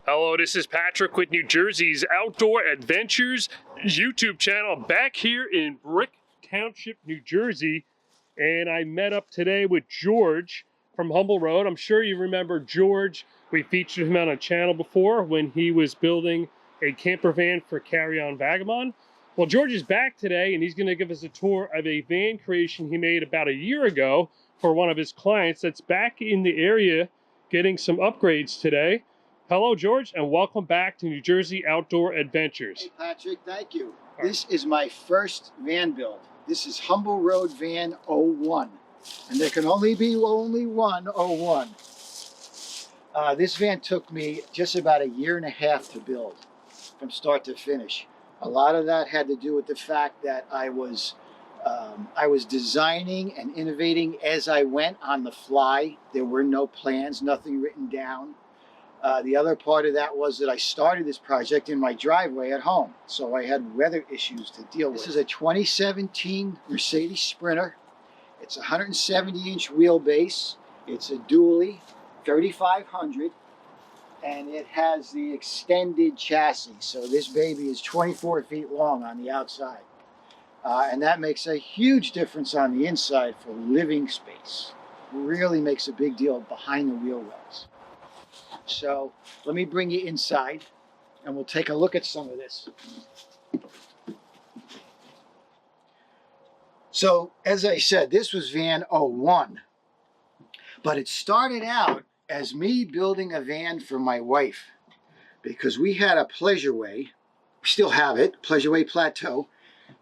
Hello, this is Patrick with New Jersey's Outdoor Adventures YouTube channel, back here in Brick Township, New Jersey. And I met up today with George from Humble Road. I'm sure you remember George. We featured him on a channel before when he was building a camper van for Carry On Vagabond. Well, George is back today and he's going to give us a tour of a van creation he made about a year ago for one of his clients that's back in the area getting some upgrades today. Hello, George, and welcome back to New Jersey Outdoor Adventures. Hey, Patrick, thank you. This is my first van build. This is Humble Road Van 01, and there can only be one 01. This van took me just about a year and a half to build, from start to finish. A lot of that had to do with the fact that I was designing and innovating as I went on the fly. There were no plans, nothing written down. The other part of that was that I started this project in my driveway at home, so I had weather issues to deal with. This is a 2017 Mercedes Sprinter. It's a 170-inch wheelbase. It's a dually, 3500, and it has the extended chassis. So this baby is 24 feet long on the outside, and that makes a huge difference on the inside for living space. Really makes a big deal behind the wheel wells. So let me bring you inside and we'll take a look at some of this. So as I said, this was van 01, but it started out as me building a van for my wife because we had a Pleasureway, we still have it, Pleasureway Plateau,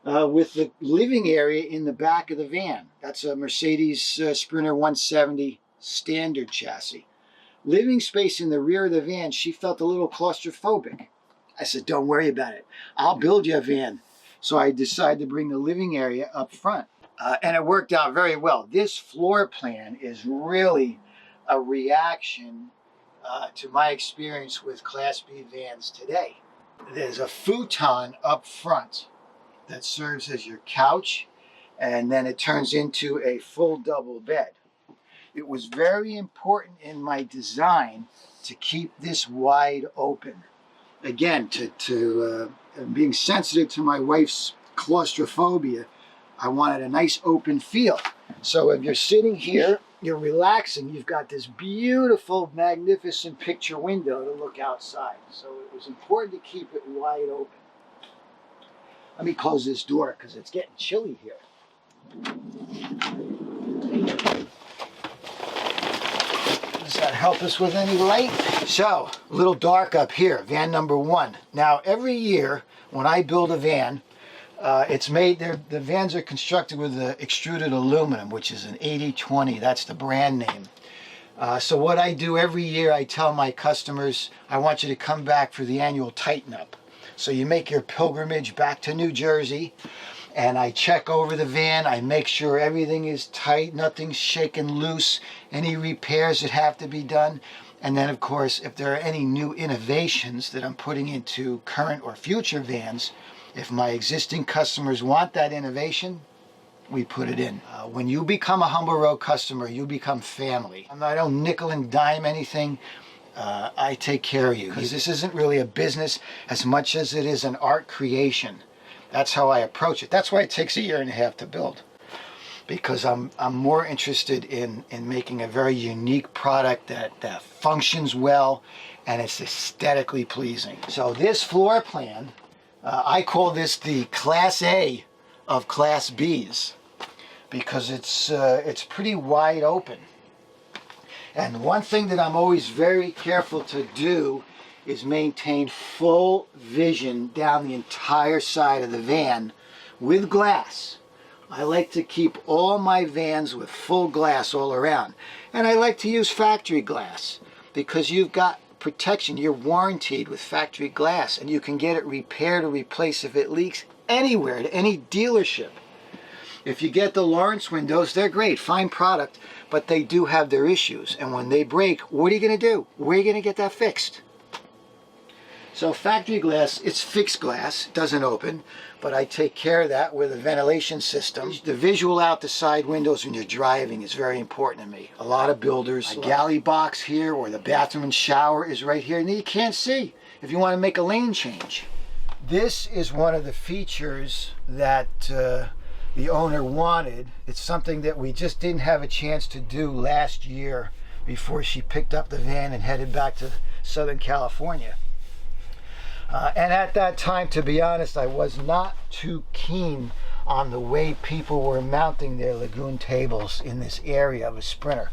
with the living area in the back of the van. That's a Mercedes Sprinter 170 standard chassis. Living space in the rear of the van, she felt a little claustrophobic. I said, don't worry about it. I'll build you a van. So I decided to bring the living area up front. And it worked out very well. This floor plan is really a reaction to my experience with Class B vans today. There's a futon up front that serves as your couch, and then it turns into a full double bed. It was very important in my design to keep this wide open. Again, to being sensitive to my wife's claustrophobia, I wanted a nice open feel. So if you're sitting here, you're relaxing, you've got this beautiful, magnificent picture window to look outside. So it was important to keep it wide open. Let me close this door because it's getting chilly here. Does that help us with any light? So, a little dark up here, van number 1. Now, every year when I build a van, it's made, the vans are constructed with extruded aluminum, which is an 80-20, that's the brand name. So what I do every year, I tell my customers, I want you to come back for the annual tighten up. So you make your pilgrimage back to New Jersey, and I check over the van, I make sure everything is tight, nothing's shaken loose, any repairs that have to be done. And then of course, if there are any new innovations that I'm putting into current or future vans, if my existing customers want that innovation, we put it in. When you become a Humble Road customer, you become family. I don't nickel and dime anything. I take care of you, because this isn't really a business as much as it is an art creation. That's how I approach it. That's why it takes a year and a half to build, because I'm more interested in making a very unique product that functions well and it's aesthetically pleasing. So this floor plan, I call this the Class A of Class Bs, because it's pretty wide open. And one thing that I'm always very careful to do is maintain full vision down the entire side of the van with glass. I like to keep all my vans with full glass all around. And I like to use factory glass because you've got protection. You're warranted with factory glass, and you can get it repaired or replaced if it leaks anywhere, to any dealership. If you get the Lawrence windows, they're great, fine product, but they do have their issues. And when they break, what are you going to do? Where are you going to get that fixed? So factory glass, it's fixed glass, it doesn't open, but I take care of that with a ventilation system. The visual out the side windows when you're driving is very important to me. A lot of builders, a galley box here or the bathroom and shower is right here, and you can't see if you want to make a lane change. This is one of the features that the owner wanted. It's something that we just didn't have a chance to do last year before she picked up the van and headed back to Southern California. And at that time, to be honest, I was not too keen on the way people were mounting their Lagoon tables in this area of a Sprinter.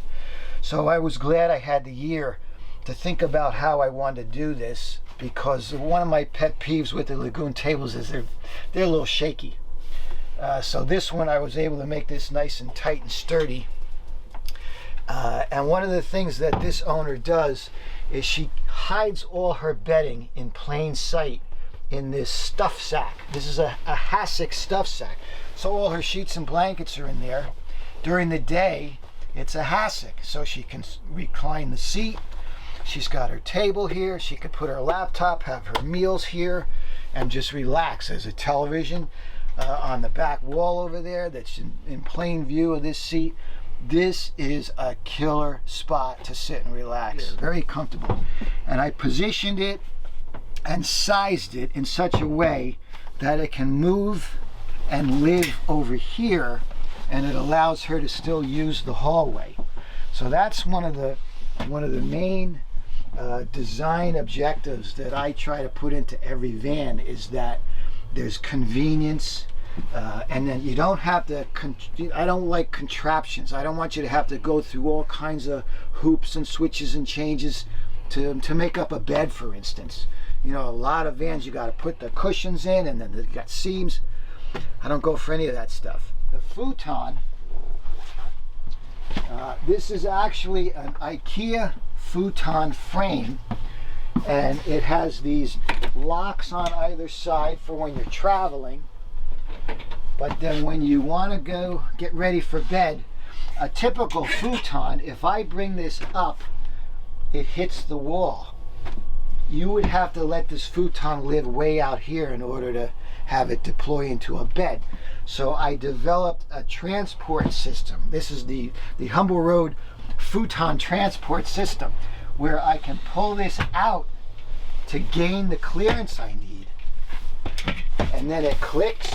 So I was glad I had the year to think about how I wanted to do this, because one of my pet peeves with the Lagoon tables is they're a little shaky. So this one I was able to make this nice and tight and sturdy. And one of the things that this owner does is she hides all her bedding in plain sight in this stuff sack. This is a hassock stuff sack. So all her sheets and blankets are in there. During the day, it's a hassock, so she can recline the seat. She's got her table here. She could put her laptop, have her meals here, and just relax. There's a television on the back wall over there that's in plain view of this seat. This is a killer spot to sit and relax. Very comfortable. And I positioned it and sized it in such a way that it can move and live over here, and it allows her to still use the hallway. So that's one of the main design objectives that I try to put into every van, is that there's convenience. And then you don't have to, I don't like contraptions. I don't want you to have to go through all kinds of hoops and switches and changes to make up a bed, for instance. You know, a lot of vans you got to put the cushions in, and then you got seams. I don't go for any of that stuff. The Futon, this is actually an IKEA Futon frame, and it has these locks on either side for when you're traveling. But then when you want to go get ready for bed, a typical Futon, if I bring this up, it hits the wall. You would have to let this Futon live way out here in order to have it deploy into a bed. So I developed a transport system. This is the Humble Road Futon transport system, where I can pull this out to gain the clearance I need. And then it clicks.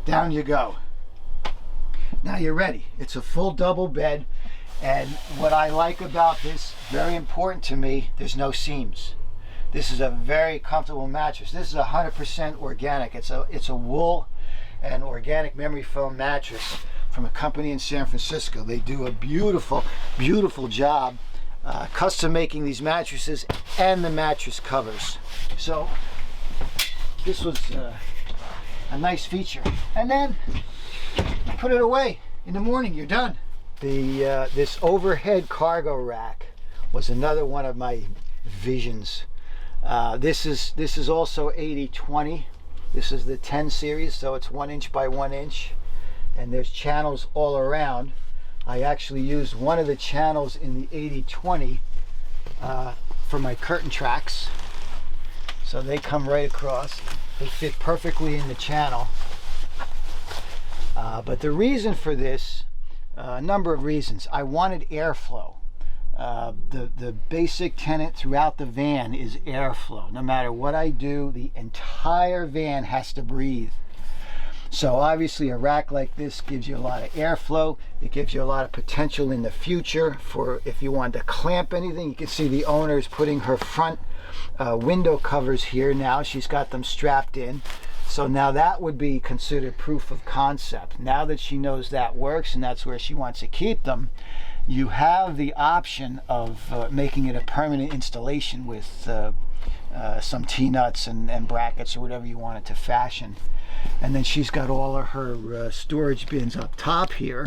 Down you go. Now you're ready. It's a full double bed, and what I like about this, very important to me, there's no seams. This is a very comfortable mattress. This is 100% organic. It's a wool and organic memory foam mattress from a company in San Francisco. They do a beautiful, beautiful job custom making these mattresses and the mattress covers. So this was a nice feature. And then you put it away in the morning, you're done. This overhead cargo rack was another one of my visions. This is also 80/20. This is the 10 series, so it's 1 inch by 1 inch, and there's channels all around. I actually used one of the channels in the 80/20 for my curtain tracks, so they come right across. They fit perfectly in the channel. But the reason for this, a number of reasons. I wanted airflow. The basic tenet throughout the van is airflow. No matter what I do, the entire van has to breathe. So obviously a rack like this gives you a lot of airflow. It gives you a lot of potential in the future for if you want to clamp anything. You can see the owner is putting her front window covers here now. She's got them strapped in. So now that would be considered proof of concept. Now that she knows that works and that's where she wants to keep them, you have the option of making it a permanent installation with some T-nuts and brackets or whatever you want it to fashion. And then she's got all of her storage bins up top here.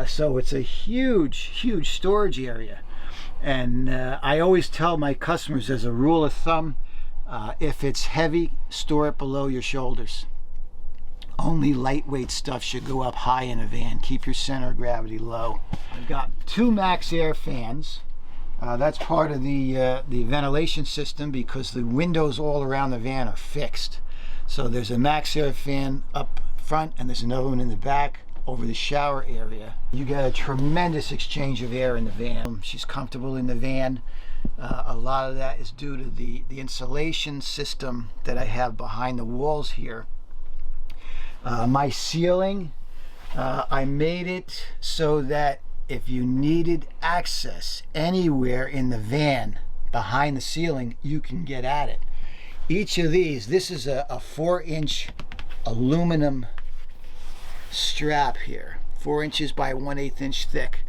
So it's a huge storage area. And I always tell my customers, as a rule of thumb, if it's heavy, store it below your shoulders. Only lightweight stuff should go up high in a van. Keep your center of gravity low. I've got 2 Max Air fans. That's part of the ventilation system, because the windows all around the van are fixed. So there's a max air fan up front, and there's another one in the back over the shower area. You get a tremendous exchange of air in the van. She's comfortable in the van. A lot of that is due to the insulation system that I have behind the walls here. My ceiling, I made it so that if you needed access anywhere in the van behind the ceiling, you can get at it. Each of these, this is a 4-inch aluminum strap here, 4 inches by 1/8 inch thick,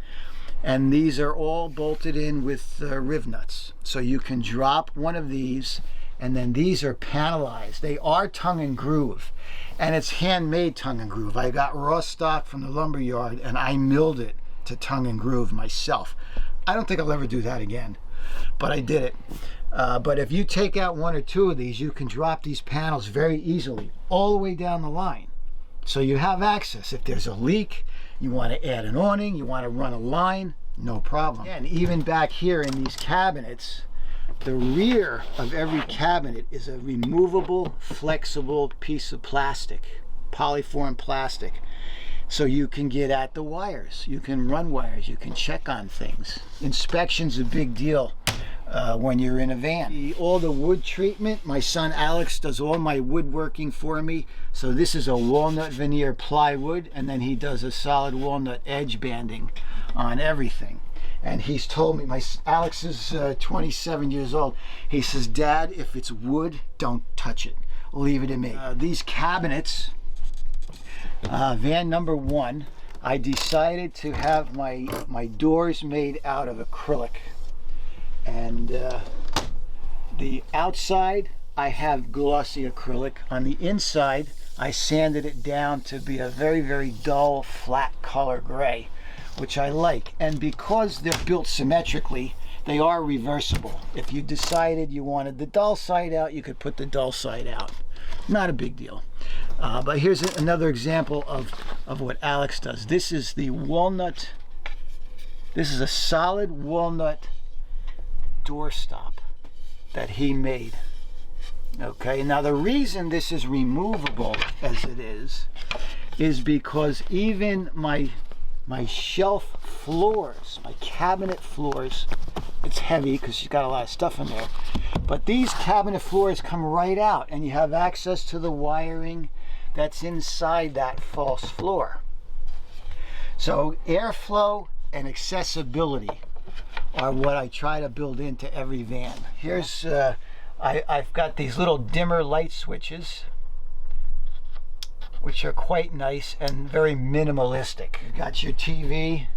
and these are all bolted in with riv nuts. So you can drop one of these, and then these are panelized. They are tongue and groove, and it's handmade tongue and groove. I got raw stock from the lumber yard and I milled it to tongue and groove myself. I don't think I'll ever do that again, but I did it. But if you take out 1 or 2 of these, you can drop these panels very easily all the way down the line. So you have access. If there's a leak, you want to add an awning, you want to run a line, no problem. And even back here in these cabinets, the rear of every cabinet is a removable, flexible piece of plastic, polyform plastic. So you can get at the wires, you can run wires, you can check on things. Inspection's a big deal when you're in a van. All the wood treatment, my son Alex does all my woodworking for me. So this is a walnut veneer plywood, and then he does a solid walnut edge banding on everything. And he's told me, Alex is 27 years old. He says, "Dad, if it's wood, don't touch it. Leave it to me." These cabinets, van number 1, I decided to have my doors made out of acrylic. And the outside, I have glossy acrylic. On the inside, I sanded it down to be a very, very dull, flat color gray, which I like. And because they're built symmetrically, they are reversible. If you decided you wanted the dull side out, you could put the dull side out. Not a big deal. But here's another example of what Alex does. This is the walnut. This is a solid walnut doorstop that he made. Okay, now the reason this is removable as it is because even my shelf floors, my cabinet floors, it's heavy because she's got a lot of stuff in there, but these cabinet floors come right out, and you have access to the wiring that's inside that false floor. So airflow and accessibility are what I try to build into every van. Here's I've got these little dimmer light switches, which are quite nice and very minimalistic. You've got your TV.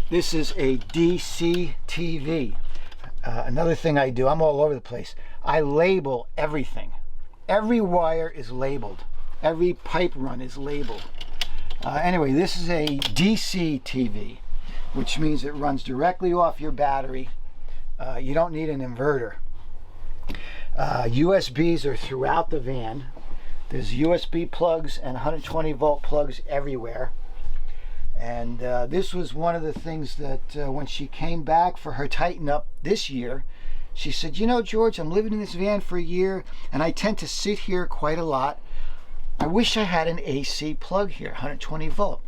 This is a DC TV. Another thing I do, I'm all over the place, I label everything. Every wire is labeled. Every pipe run is labeled. Anyway, this is a DC TV, which means it runs directly off your battery. You don't need an inverter. USBs are throughout the van. There's USB plugs and 120 volt plugs everywhere. And this was one of the things that when she came back for her Tighten Up this year, she said, "You know, George, I'm living in this van for a year and I tend to sit here quite a lot. I wish I had an AC plug here, 120 volt.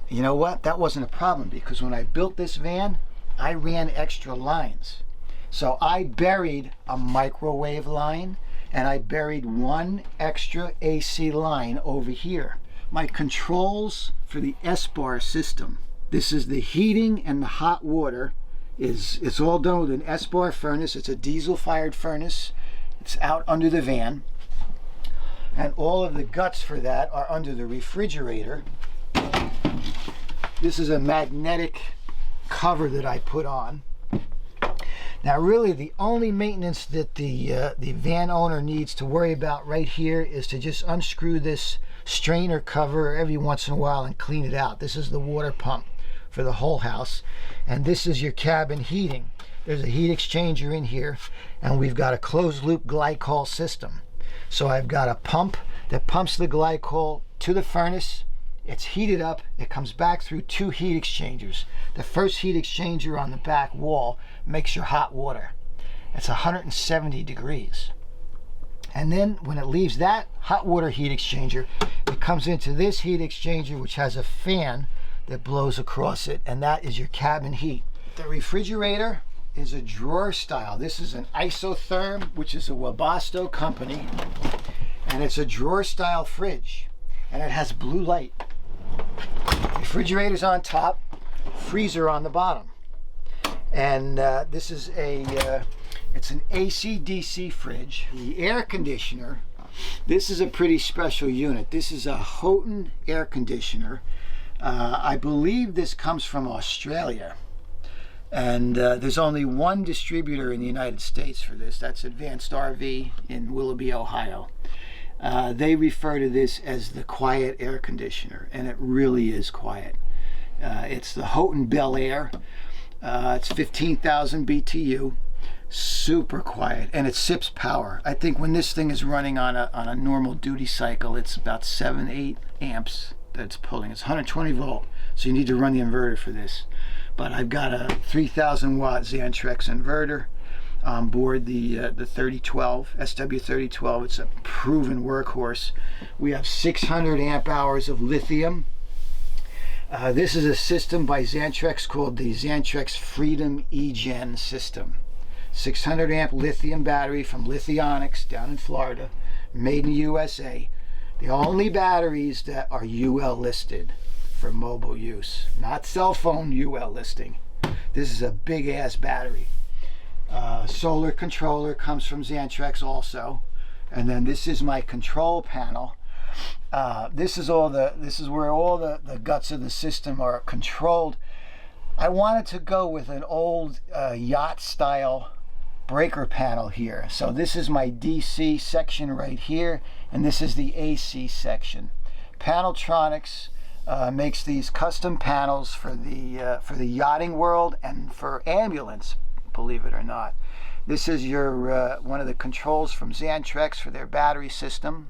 You know what? That wasn't a problem, because when I built this van, I ran extra lines. So I buried a microwave line, and I buried one extra AC line over here. My controls for the S-bar system, this is the heating and the hot water, it's all done with an S-bar furnace. It's a diesel-fired furnace. It's out under the van. And all of the guts for that are under the refrigerator. This is a magnetic cover that I put on. Now really the only maintenance that the van owner needs to worry about right here is to just unscrew this strainer cover every once in a while and clean it out. This is the water pump for the whole house, and this is your cabin heating. There's a heat exchanger in here, and we've got a closed loop glycol system. So I've got a pump that pumps the glycol to the furnace it's heated up, it comes back through 2 heat exchangers. The first heat exchanger on the back wall makes your hot water. It's 170 degrees. And then when it leaves that hot water heat exchanger, it comes into this heat exchanger, which has a fan that blows across it, and that is your cabin heat. The refrigerator is a drawer style. This is an isotherm, which is a Webasto company, and it's a drawer style fridge, and it has blue light. Refrigerator's on top, freezer on the bottom. And this is it's an AC/DC fridge. The air conditioner, this is a pretty special unit. This is a Houghton air conditioner. I believe this comes from Australia. And there's only one distributor in the United States for this. That's Advanced RV in Willoughby, Ohio. They refer to this as the quiet air conditioner, and it really is quiet. It's the Houghton Bel Air. It's 15,000 BTU, super quiet, and it sips power. I think when this thing is running on a normal duty cycle, it's about 7-8 amps that it's pulling. It's 120 volt, so you need to run the inverter for this. But I've got a 3,000 watt Xantrex inverter on board the 3012, SW3012. It's a proven workhorse. We have 600 amp hours of lithium. This is a system by Xantrex called the Xantrex Freedom eGen system. 600 amp lithium battery from Lithionics down in Florida, made in the USA. The only batteries that are UL listed for mobile use, not cell phone UL listing. This is a big ass battery. Solar controller comes from Xantrex also, and then this is my control panel. This is where all the guts of the system are controlled. I wanted to go with an old yacht style breaker panel here. So this is my DC section right here, and this is the AC section. Paneltronics makes these custom panels for the yachting world and for ambulance, believe it or not. This is your one of the controls from Xantrex for their battery system,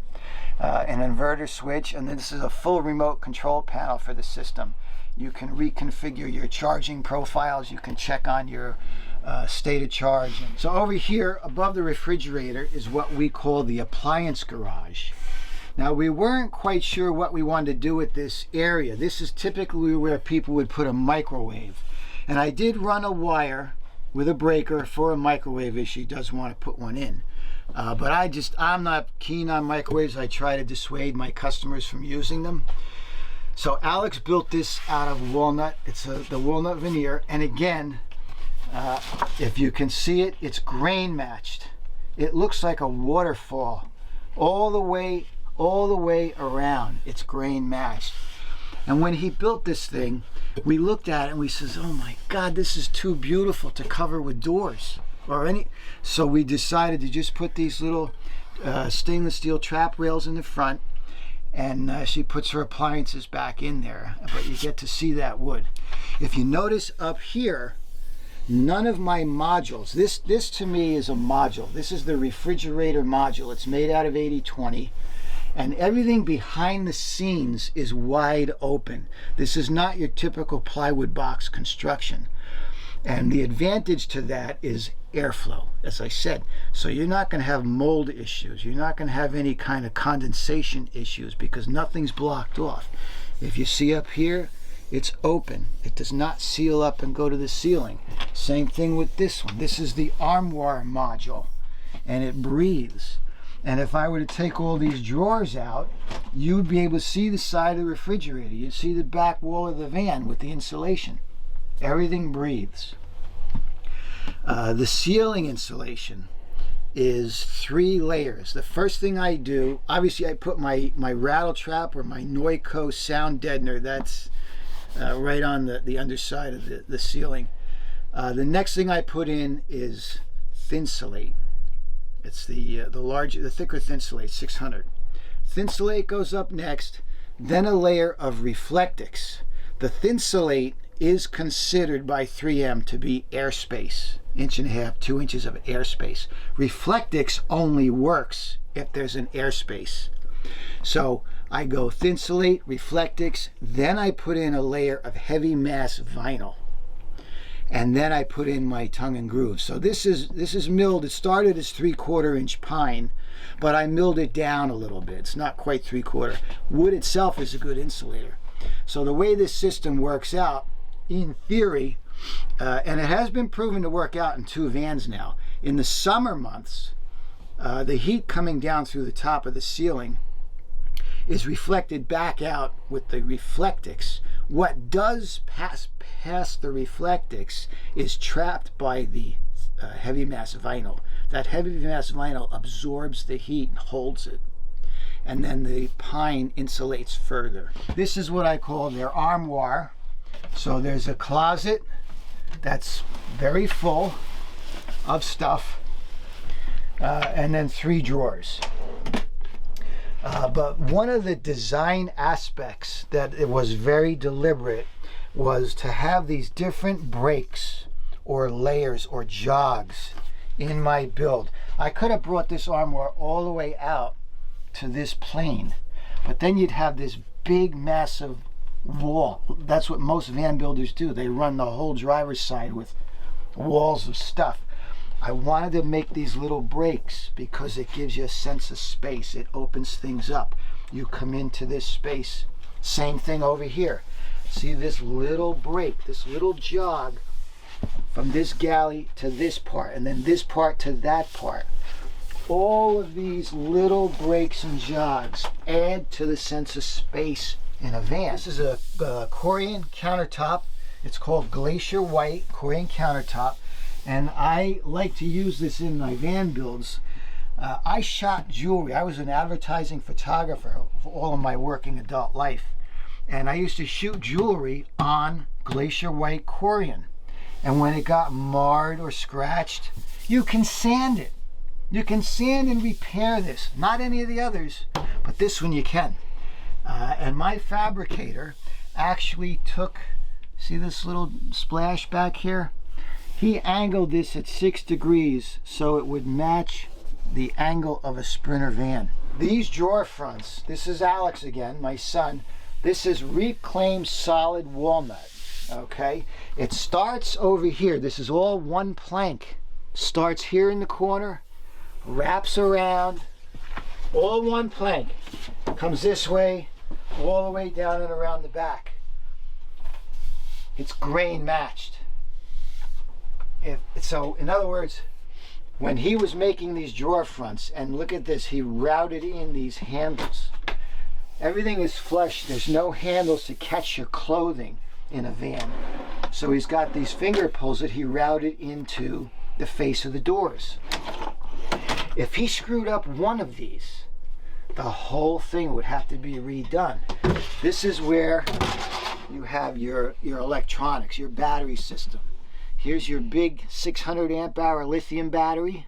an inverter switch, and then this is a full remote control panel for the system. You can reconfigure your charging profiles. You can check on your state of charge. And so over here above the refrigerator is what we call the appliance garage. Now, we weren't quite sure what we wanted to do with this area. This is typically where people would put a microwave. And I did run a wire with a breaker for a microwave if she does want to put one in. But I'm not keen on microwaves. I try to dissuade my customers from using them. So Alex built this out of walnut. It's the walnut veneer. And again, if you can see it, it's grain matched. It looks like a waterfall all the way around. It's grain matched. And when he built this thing, we looked at it and we says, oh my God, this is too beautiful to cover with doors or any. So we decided to just put these little stainless steel trap rails in the front, and she puts her appliances back in there, but you get to see that wood. If you notice up here, none of my modules, this to me is a module. This is the refrigerator module. It's made out of 80/20. And everything behind the scenes is wide open. This is not your typical plywood box construction. And the advantage to that is airflow, as I said. So you're not going to have mold issues. You're not going to have any kind of condensation issues because nothing's blocked off. If you see up here, it's open. It does not seal up and go to the ceiling. Same thing with this one. This is the armoire module, and it breathes. And if I were to take all these drawers out, you'd be able to see the side of the refrigerator. You'd see the back wall of the van with the insulation. Everything breathes. The ceiling insulation is 3 layers. The first thing I do, obviously I put my rattle trap or my Neuco sound deadener. That's right on the underside of the ceiling. The next thing I put in is Thinsulate. It's the thicker Thinsulate, 600. Thinsulate goes up next, then a layer of Reflectix. The Thinsulate is considered by 3M to be airspace, 1.5 to 2 inches of airspace. Reflectix only works if there's an airspace. So I go Thinsulate, Reflectix, then I put in a layer of heavy mass vinyl. And then I put in my tongue and groove. So this is milled. It started as 3/4 inch pine, but I milled it down a little bit. It's not quite 3/4. Wood itself is a good insulator. So the way this system works out, in theory, and it has been proven to work out in 2 vans now. In the summer months, the heat coming down through the top of the ceiling is reflected back out with the Reflectix. What does pass past the Reflectix is trapped by the heavy mass vinyl. That heavy mass vinyl absorbs the heat and holds it. And then the pine insulates further. This is what I call their armoire. So there's a closet that's very full of stuff, and then 3 drawers. But one of the design aspects that it was very deliberate was to have these different breaks or layers or jogs in my build. I could have brought this armoire all the way out to this plane, but then you'd have this big massive wall. That's what most van builders do. They run the whole driver's side with walls of stuff. I wanted to make these little breaks because it gives you a sense of space. It opens things up. You come into this space. Same thing over here. See this little break, this little jog from this galley to this part, and then this part to that part. All of these little breaks and jogs add to the sense of space in a van. This is a Corian countertop. It's called Glacier White Corian countertop. And I like to use this in my van builds. I shot jewelry. I was an advertising photographer for all of my working adult life. And I used to shoot jewelry on Glacier White Corian. And when it got marred or scratched, you can sand it. You can sand and repair this. Not any of the others, but this one you can. And my fabricator actually took, see this little splash back here? He angled this at 6 degrees so it would match the angle of a Sprinter van. These drawer fronts, this is Alex again, my son. This is reclaimed solid walnut, okay? It starts over here. This is all one plank. Starts here in the corner, wraps around, all one plank. Comes this way, all the way down and around the back. It's grain matched. So in other words, when he was making these drawer fronts, and look at this, he routed in these handles. Everything is flush. There's no handles to catch your clothing in a van. So he's got these finger pulls that he routed into the face of the doors. If he screwed up one of these, the whole thing would have to be redone. This is where you have your electronics, your battery system. Here's your big 600 amp hour lithium battery.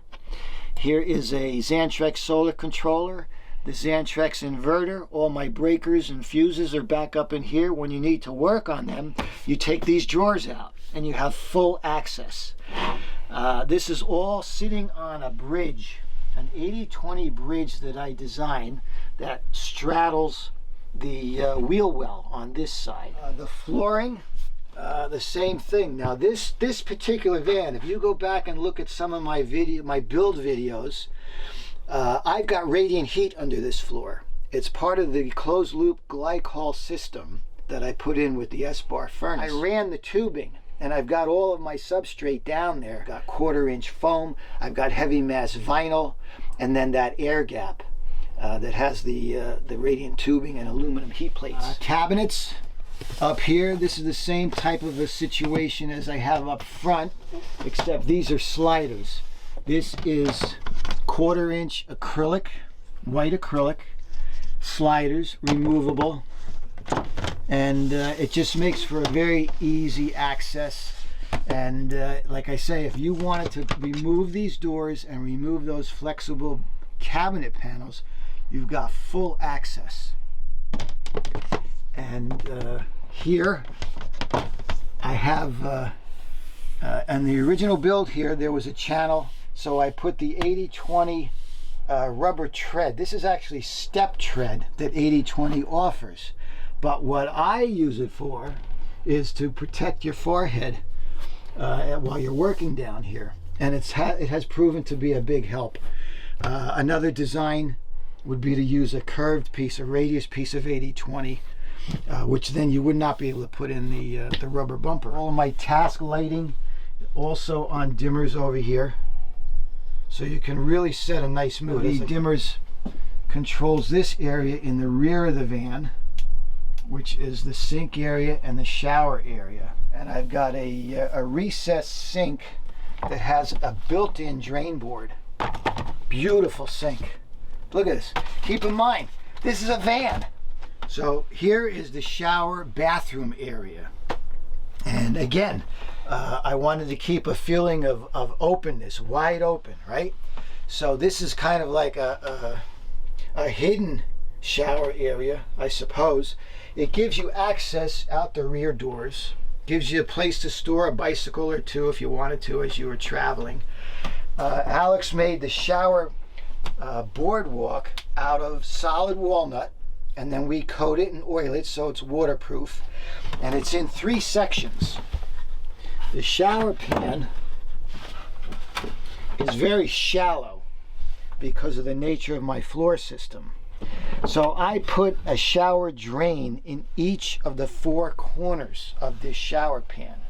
Here is a Xantrex solar controller, the Xantrex inverter. All my breakers and fuses are back up in here. When you need to work on them, you take these drawers out and you have full access. This is all sitting on a bridge, an 80-20 bridge that I designed that straddles the wheel well on this side. The flooring, the same thing. Now this particular van, if you go back and look at some of my build videos, I've got radiant heat under this floor. It's part of the closed loop glycol system that I put in with the S-bar furnace. I ran the tubing and I've got all of my substrate down there. I've got 1/4 inch foam, I've got heavy mass vinyl, and then that air gap that has the radiant tubing and aluminum heat plates. Cabinets up here, this is the same type of a situation as I have up front, except these are sliders. This is 1/4 inch acrylic, white acrylic, sliders, removable, and it just makes for a very easy access. And like I say, if you wanted to remove these doors and remove those flexible cabinet panels, you've got full access. And here I have, on the original build here, there was a channel, so I put the 80-20 rubber tread. This is actually step tread that 80/20 offers. But what I use it for is to protect your forehead while you're working down here. And it has proven to be a big help. Another design would be to use a curved piece, a radius piece of 80/20, which then you would not be able to put in the rubber bumper. All of my task lighting also on dimmers over here, so you can really set a nice mood. The dimmers controls this area in the rear of the van, which is the sink area and the shower area. And I've got a recessed sink that has a built-in drain board. Beautiful sink. Look at this. Keep in mind, this is a van. So here is the shower bathroom area. And again, I wanted to keep a feeling of openness, wide open, right? So this is kind of like a hidden shower area, I suppose. It gives you access out the rear doors, gives you a place to store a bicycle or two if you wanted to as you were traveling. Alex made the shower boardwalk out of solid walnut, and then we coat it and oil it so it's waterproof, and it's in 3 sections. The shower pan is very shallow because of the nature of my floor system. So I put a shower drain in each of the 4 corners of this shower pan.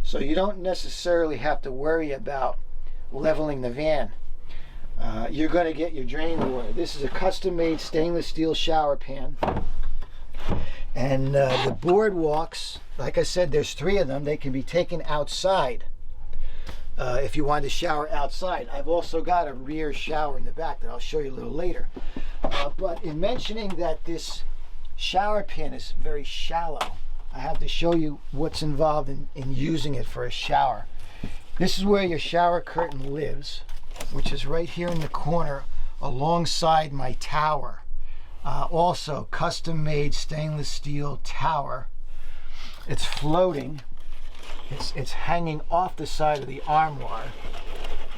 So you don't necessarily have to worry about leveling the van. You're going to get your drain water. This is a custom-made stainless steel shower pan. And the boardwalks, like I said, there's 3 of them. They can be taken outside if you want to shower outside. I've also got a rear shower in the back that I'll show you a little later. But in mentioning that this shower pan is very shallow, I have to show you what's involved in using it for a shower. This is where your shower curtain lives, which is right here in the corner alongside my tower. Also custom-made stainless steel tower. It's floating. It's hanging off the side of the armoire,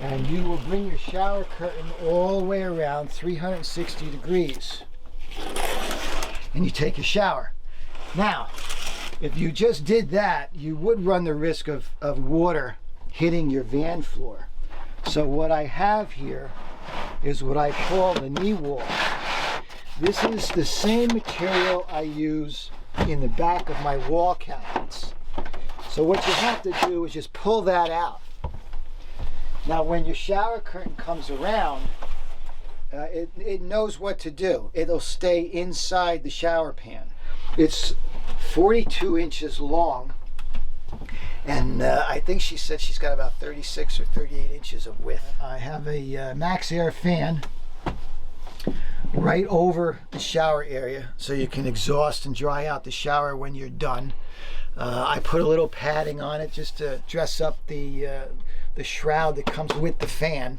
and you will bring your shower curtain all the way around 360 degrees, and you take a shower. Now, if you just did that, you would run the risk of water hitting your van floor. So what I have here is what I call the knee wall. This is the same material I use in the back of my wall cabinets. So what you have to do is just pull that out. Now when your shower curtain comes around, it knows what to do. It'll stay inside the shower pan. It's 42 inches long, and I think she said she's got about 36 or 38 inches of width. I have a Max Air fan right over the shower area so you can exhaust and dry out the shower when you're done. I put a little padding on it just to dress up the shroud that comes with the fan.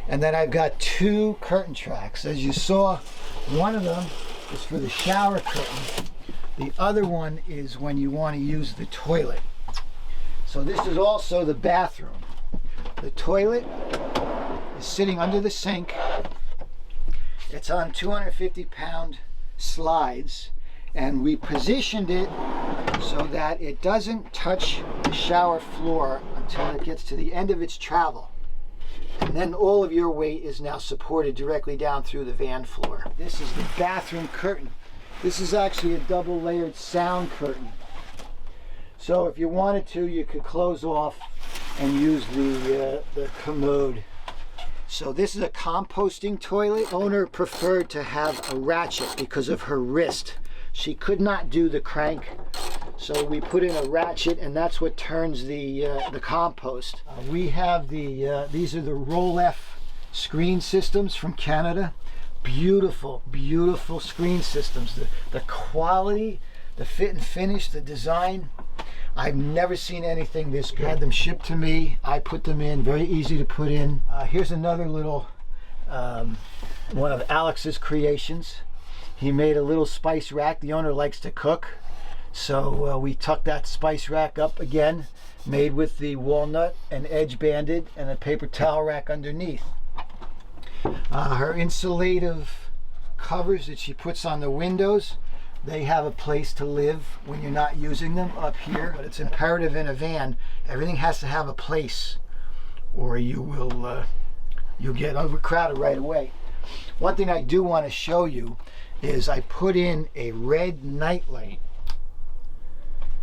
And then I've got 2 curtain tracks. As you saw, one of them is for the shower curtain. The other one is when you want to use the toilet. So this is also the bathroom. The toilet is sitting under the sink. It's on 250-pound slides, and we positioned it so that it doesn't touch the shower floor until it gets to the end of its travel. And then all of your weight is now supported directly down through the van floor. This is the bathroom curtain. This is actually a double layered sound curtain. So if you wanted to, you could close off and use the commode. So this is a composting toilet. Owner preferred to have a ratchet because of her wrist. She could not do the crank, so we put in a ratchet, and that's what turns the compost. We have these are the Roll-F screen systems from Canada. Beautiful, beautiful screen systems. The quality, the fit and finish, the design. I've never seen anything this good. Had them shipped to me. I put them in, very easy to put in. Here's another little one of Alex's creations. He made a little spice rack. The owner likes to cook, so we tucked that spice rack up again, made with the walnut and edge banded, and a paper towel rack underneath. Her insulative covers that she puts on the windows, they have a place to live when you're not using them up here. But it's imperative in a van, everything has to have a place, or you will you'll get overcrowded right away. One thing I do want to show you is I put in a red night light.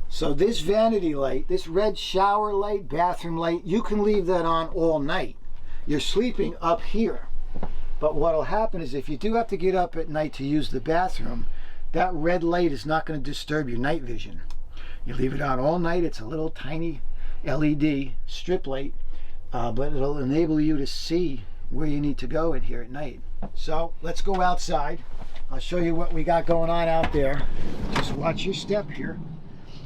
So this vanity light, this red shower light, bathroom light, you can leave that on all night. You're sleeping up here. But what will happen is if you do have to get up at night to use the bathroom, that red light is not going to disturb your night vision. You leave it on all night. It's a little tiny LED strip light, but it'll enable you to see where you need to go in here at night. So let's go outside. I'll show you what we got going on out there. Just watch your step here.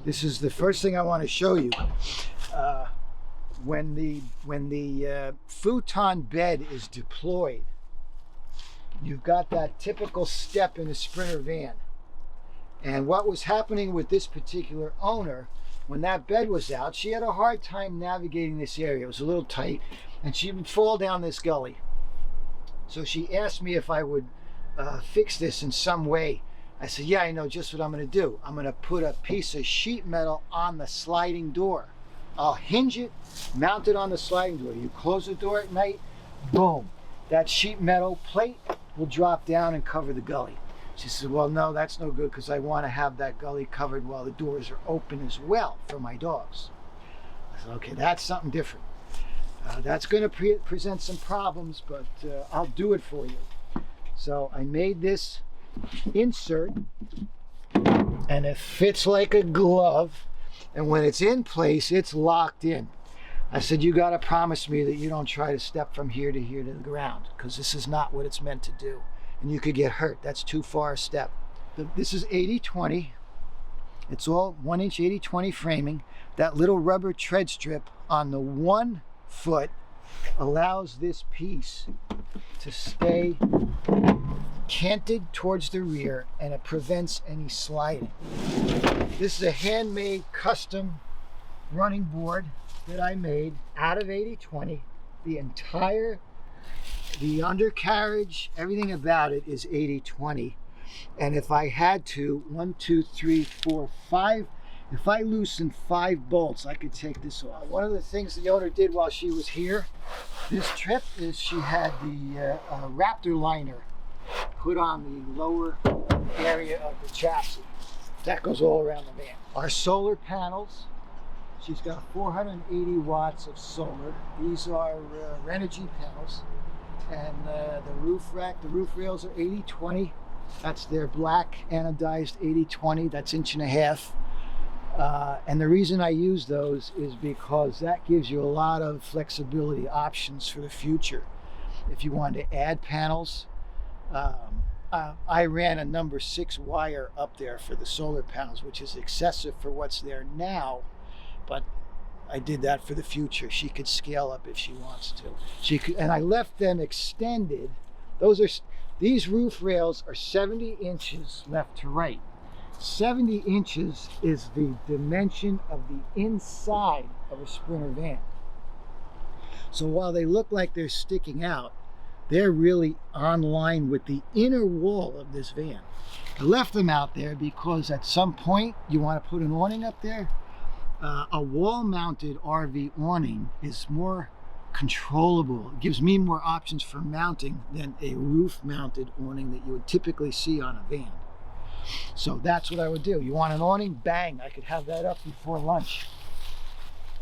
This is the first thing I want to show you. When the futon bed is deployed, you've got that typical step in a Sprinter van. And what was happening with this particular owner, when that bed was out, she had a hard time navigating this area. It was a little tight, and she would fall down this gully. So she asked me if I would fix this in some way. I said, yeah, I know just what I'm going to do. I'm going to put a piece of sheet metal on the sliding door. I'll hinge it, mount it on the sliding door. You close the door at night, boom. That sheet metal plate will drop down and cover the gully. She said, well, no, that's no good because I want to have that gully covered while the doors are open as well for my dogs. I said, okay, that's something different. That's going to present some problems, but I'll do it for you. So I made this insert, and it fits like a glove, and when it's in place, it's locked in. I said, you got to promise me that you don't try to step from here to the ground, because this is not what it's meant to do, and you could get hurt. That's too far a step. This is 80/20. It's all 1-inch 80/20 framing. That little rubber tread strip on the 1 foot allows this piece to stay canted towards the rear, and it prevents any sliding. This is a handmade custom running board that I made out of 80/20. The undercarriage, everything about it is 80/20. And if I had to, 1, 2, 3, 4, 5, if I loosened 5 bolts, I could take this off. One of the things the owner did while she was here this trip is she had the Raptor liner put on the lower area of the chassis. That goes all around the van. Our solar panels, she's got 480 watts of solar. These are Renogy panels. And the roof rack, the roof rails are 80/20. That's their black anodized 80/20. That's 1.5 inches. And the reason I use those is because that gives you a lot of flexibility options for the future. If you want to add panels, I ran a number 6 wire up there for the solar panels, which is excessive for what's there now, but I did that for the future. She could scale up if she wants to. She could, and I left them extended. These roof rails are 70 inches left to right. 70 inches is the dimension of the inside of a Sprinter van. So while they look like they're sticking out, they're really on line with the inner wall of this van. I left them out there because at some point you want to put an awning up there. A wall-mounted RV awning is more controllable. It gives me more options for mounting than a roof-mounted awning that you would typically see on a van. So that's what I would do. You want an awning? Bang! I could have that up before lunch.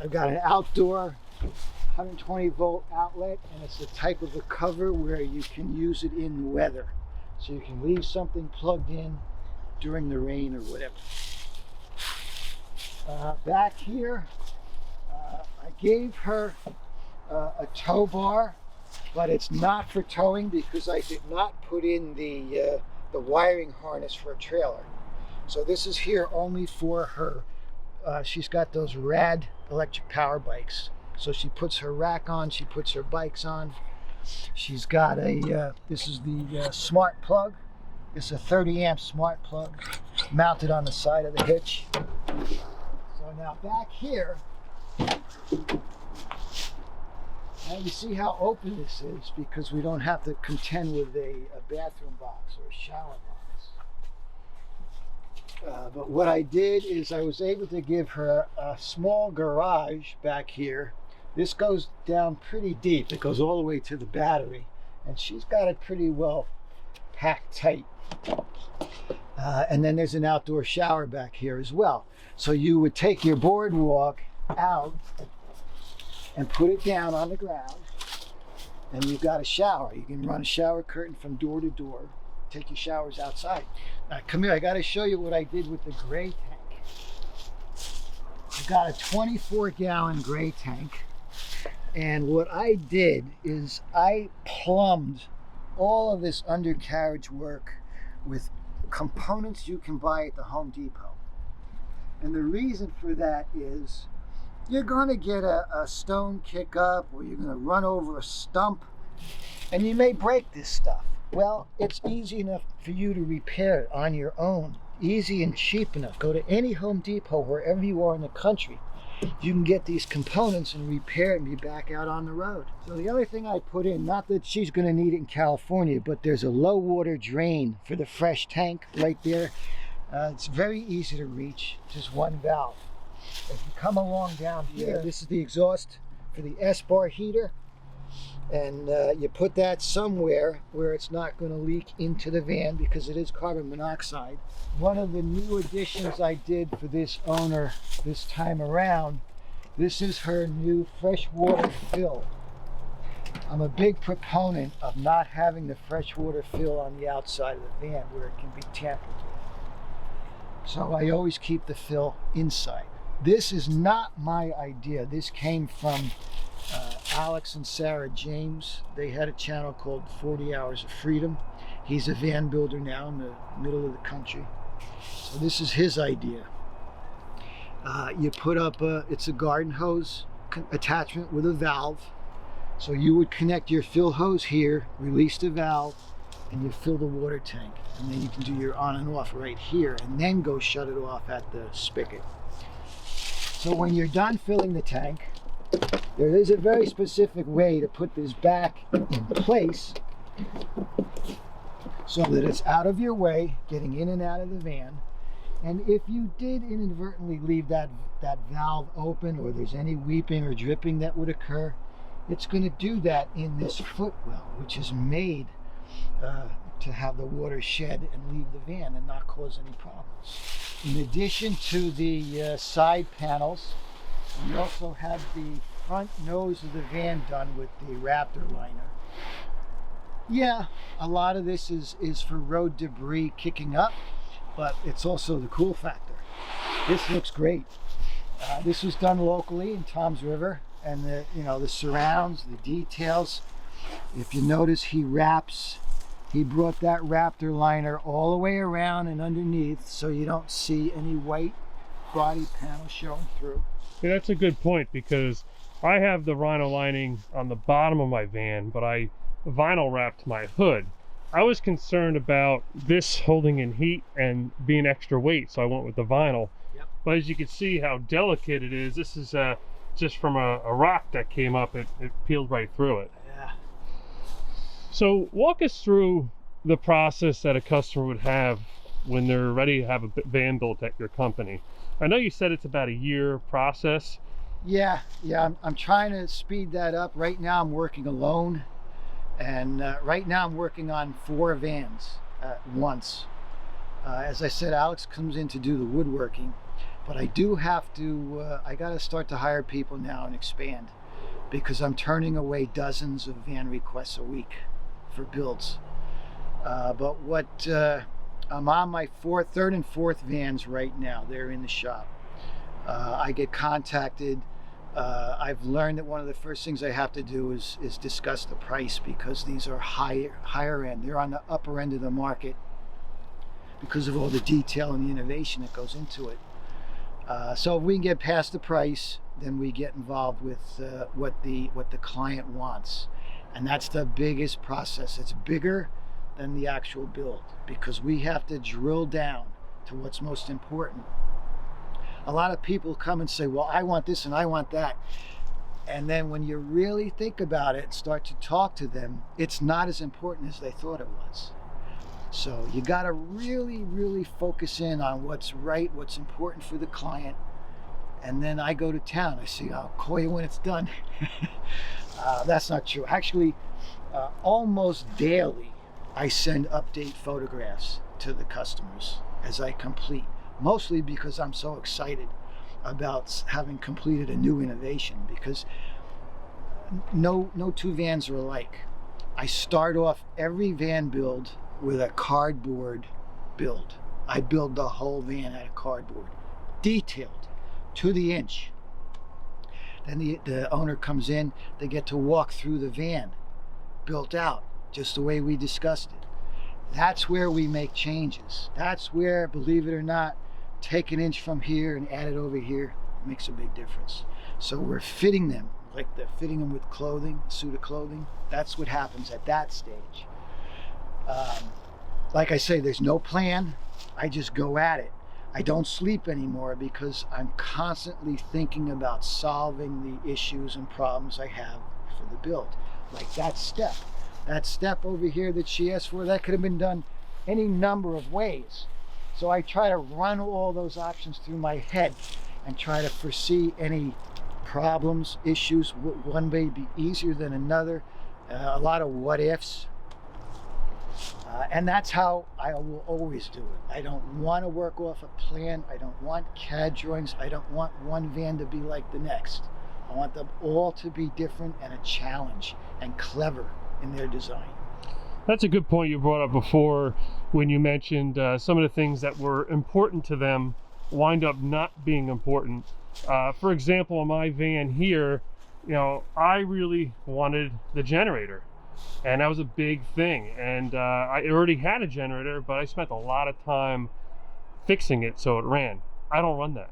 I've got an outdoor 120-volt outlet, and it's the type of a cover where you can use it in weather. So you can leave something plugged in during the rain or whatever. Back here, I gave her a tow bar, but it's not for towing because I did not put in the wiring harness for a trailer. So this is here only for her. She's got those rad electric power bikes. So she puts her rack on, she puts her bikes on. She's got this is the smart plug. It's a 30 amp smart plug mounted on the side of the hitch. So now back here, Now you see how open this is because we don't have to contend with a bathroom box or a shower box. But what I did is I was able to give her a small garage back here. This goes down pretty deep. It goes all the way to the battery, and she's got it pretty well packed tight. And then there's an outdoor shower back here as well. So you would take your boardwalk out and put it down on the ground, and you've got a shower. You can run a shower curtain from door to door, take your showers outside. Now come here, I got to show you what I did with the gray tank. I've got a 24-gallon gray tank, and what I did is I plumbed all of this undercarriage work with components you can buy at the Home Depot. And the reason for that is you're going to get a stone kick up, or you're going to run over a stump, and you may break this stuff. Well, it's easy enough for you to repair it on your own. Easy and cheap enough. Go to any Home Depot wherever you are in the country. You can get these components and repair it and be back out on the road. So the other thing I put in, not that she's going to need it in California, but there's a low water drain for the fresh tank right there. It's very easy to reach, just one valve. If you come along down here, this is the exhaust for the S-bar heater, and you put that somewhere where it's not going to leak into the van because it is carbon monoxide. One of the new additions I did for this owner this time around, this is her new freshwater fill. I'm a big proponent of not having the freshwater fill on the outside of the van where it can be tampered with. So I always keep the fill inside. This is not my idea. This came from Alex and Sarah James. They had a channel called 40 Hours of Freedom. He's a van builder now in the middle of the country. So this is his idea. You put up it's a garden hose attachment with a valve. So you would connect your fill hose here, release the valve, and you fill the water tank. And then you can do your on and off right here, and then go shut it off at the spigot. So when you're done filling the tank, there is a very specific way to put this back in place so that it's out of your way, getting in and out of the van. And if you did inadvertently leave that valve open, or there's any weeping or dripping that would occur, it's going to do that in this footwell, which is made to have the water shed and leave the van and not cause any problems. In addition to the side panels, we also have the front nose of the van done with the Raptor liner. Yeah, a lot of this is for road debris kicking up, but it's also the cool factor. This looks great. This was done locally in Toms River, and the surrounds, the details. If you notice, he brought that Raptor liner all the way around and underneath, so you don't see any white body panel showing through. Yeah, that's a good point, because I have the rhino lining on the bottom of my van, but I vinyl wrapped my hood. I was concerned about this holding in heat and being extra weight, so I went with the vinyl. Yep. But as you can see how delicate it is, this is just from a rock that came up. It peeled right through it. Yeah. So walk us through the process that a customer would have when they're ready to have a van built at your company. I know you said it's about a year process. Yeah, I'm trying to speed that up. Right now I'm working alone, and right now I'm working on 4 vans at once. As I said, Alex comes in to do the woodworking, but I do have to, I got to start to hire people now and expand, because I'm turning away dozens of van requests a week for builds. But what I'm on my 3rd and 4th vans right now. They're in the shop. I get contacted. I've learned that one of the first things I have to do is discuss the price, because these are higher end. They're on the upper end of the market because of all the detail and the innovation that goes into it. So if we can get past the price, then we get involved with what the client wants, and that's the biggest process. It's bigger than the actual build, because we have to drill down to what's most important. A lot of people come and say, well, I want this and I want that. And then when you really think about it and start to talk to them, it's not as important as they thought it was. So you got to really, really focus in on what's right, what's important for the client. And then I go to town. I say, I'll call you when it's done. That's not true. Actually, almost daily, I send update photographs to the customers as I complete, mostly because I'm so excited about having completed a new innovation, because no two vans are alike. I start off every van build with a cardboard build. I build the whole van out of cardboard, detailed to the inch. Then the owner comes in, they get to walk through the van, built out, just the way we discussed it. That's where we make changes. That's where, believe it or not, take an inch from here and add it over here makes a big difference. So we're fitting them, like they're fitting them with clothing, a suit of clothing. That's what happens at that stage. Like I say, there's no plan. I just go at it. I don't sleep anymore because I'm constantly thinking about solving the issues and problems I have for the build. Like that step over here that she asked for, that could have been done any number of ways. So I try to run all those options through my head and try to foresee any problems, issues. One may be easier than another. A lot of what ifs. And that's how I will always do it. I don't want to work off a plan. I don't want CAD drawings. I don't want one van to be like the next. I want them all to be different and a challenge and clever in their design. That's a good point you brought up before when you mentioned some of the things that were important to them wind up not being important. For example, in my van here, I really wanted the generator, and that was a big thing. And I already had a generator, but I spent a lot of time fixing it so it ran. I don't run that.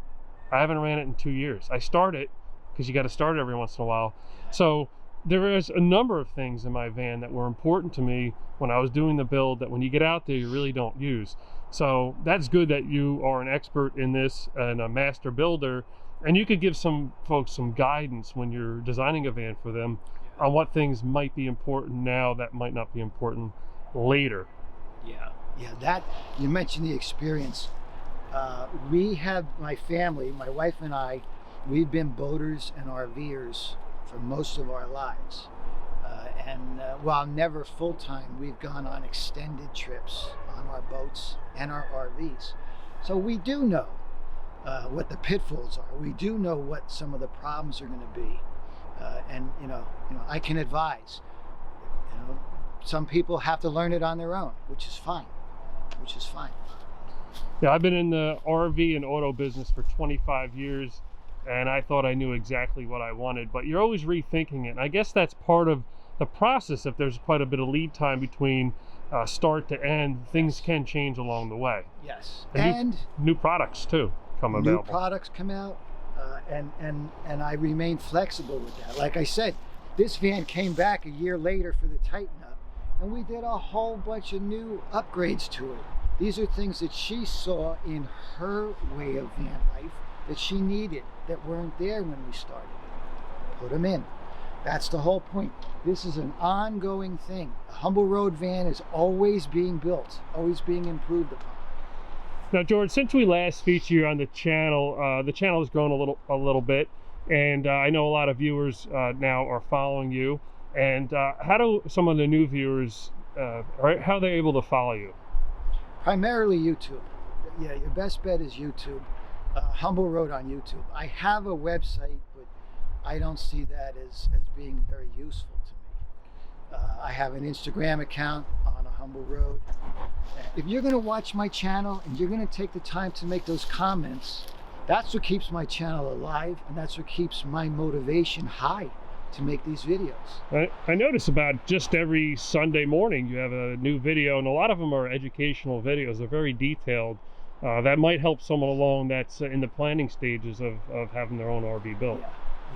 I haven't ran it in 2 years. I start it because you got to start it every once in a while. So there is a number of things in my van that were important to me when I was doing the build that when you get out there, you really don't use. So that's good that you are an expert in this and a master builder, and you could give some folks some guidance when you're designing a van for them on what things might be important now that might not be important later. Yeah, that, you mentioned the experience. We have, my family, my wife and I, we've been boaters and RVers for most of our lives. And while never full-time, we've gone on extended trips on our boats and our RVs. So we do know what the pitfalls are. We do know what some of the problems are going to be. And I can advise. Some people have to learn it on their own, which is fine. Yeah, I've been in the RV and auto business for 25 years, and I thought I knew exactly what I wanted, but you're always rethinking it. And I guess that's part of the process. If there's quite a bit of lead time between start to end, things can change along the way. Yes, and new products too come available. New products come out, and I remain flexible with that. Like I said, this van came back a year later for the Tighten Up, and we did a whole bunch of new upgrades to it. These are things that she saw in her way of van life that she needed, that weren't there when we started. Put them in. That's the whole point. This is an ongoing thing. A Humble Road van is always being built, always being improved upon. Now, George, since we last featured you on the channel has grown a little bit, and I know a lot of viewers now are following you. And how do some of the new viewers, how are they able to follow you? Primarily YouTube. Yeah, your best bet is YouTube. Humble Road on YouTube. I have a website, but I don't see that as being very useful to me. I have an Instagram account on a Humble Road. If you're going to watch my channel and you're going to take the time to make those comments, that's what keeps my channel alive, and that's what keeps my motivation high to make these videos. I notice about just every Sunday morning you have a new video, and a lot of them are educational videos. They're very detailed. That might help someone along that's in the planning stages of having their own RV built.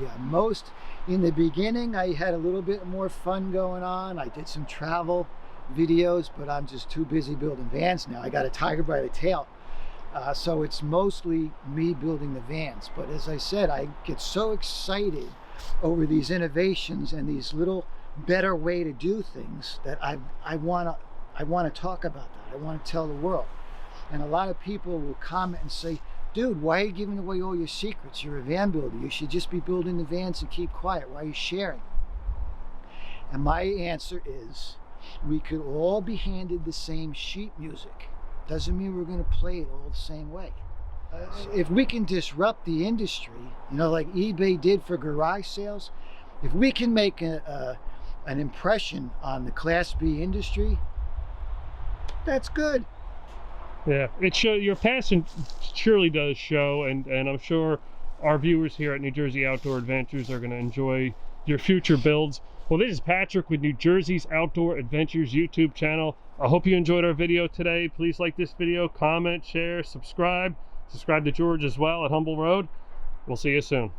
Yeah, most in the beginning I had a little bit more fun going on. I did some travel videos, but I'm just too busy building vans now. I got a tiger by the tail. So it's mostly me building the vans. But as I said, I get so excited over these innovations and these little better way to do things that I want to talk about that. I want to tell the world. And a lot of people will comment and say, dude, why are you giving away all your secrets? You're a van builder. You should just be building the vans and keep quiet. Why are you sharing? And my answer is, we could all be handed the same sheet music. Doesn't mean we're going to play it all the same way. If we can disrupt the industry, you know, like eBay did for garage sales, if we can make an impression on the Class B industry, that's good. Yeah, your passion surely does show, and I'm sure our viewers here at New Jersey Outdoor Adventures are going to enjoy your future builds. Well, this is Patrick with New Jersey's Outdoor Adventures YouTube channel. I hope you enjoyed our video today. Please like this video, comment, share, subscribe. Subscribe to George as well at Humble Road. We'll see you soon.